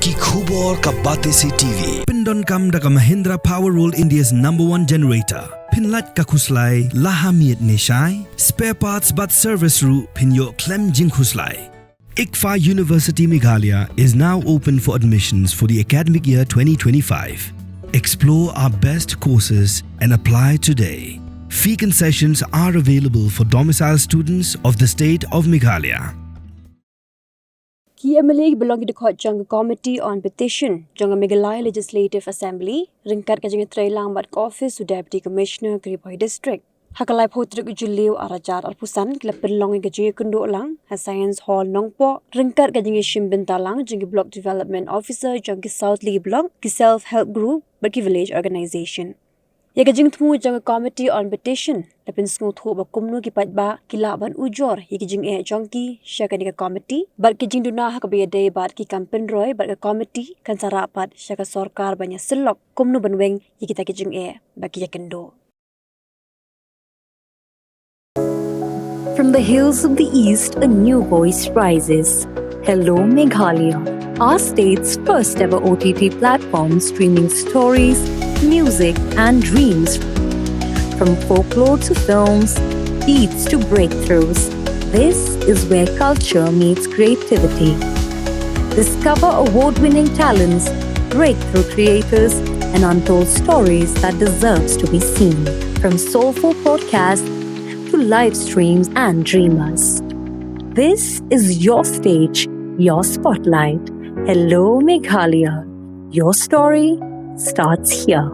Ki khubor ka bate se TV. Pindon kam da ka Mahindra Power Roll India's #1 generator. Pinlat ka khuslai lahamiet neshai. Spare parts but service ru pinyo klem jing khuslai. ICFA University Meghalaya is now open for admissions for the academic year 2025. Explore our best courses and apply today. Fee concessions are available for domicile students of the state of Meghalaya. Ki MLA belong to the court jang committee on petition jang Meghalaya Legislative Assembly ringkat ka jang trailang bat office to Deputy Commissioner Ribhoi district. Hakalai potrik Ujor arajar alpusan kila pelong ka jang kundo lang ha Science Hall Nongpo ringkat ka jang shimbin talang jang block development officer jang South League block ki self help group but ki village organization. Ya ka jing tmu jang committee on petition lapin sngo tho ba Kumno ki pat ba kilaban Ujor ya ki jing jong ki shaka ni ka committee bat ki jing duna ha ka be day bat ki campaign roy bat ka committee kan sara pat shaka sarkar banya selok Kumno banweng ya kita ki jing ba ki yakendo. From the hills of the east, a new voice rises. Hello Meghalaya, our state's first ever OTT platform streaming stories, music and dreams. From folklore to films, beats to breakthroughs, this is where culture meets creativity. Discover award-winning talents, breakthrough creators, and untold stories that deserves to be seen. From soulful podcasts to live streams and dreamers. This is your stage, your spotlight. Hello Meghalaya. Your story starts here.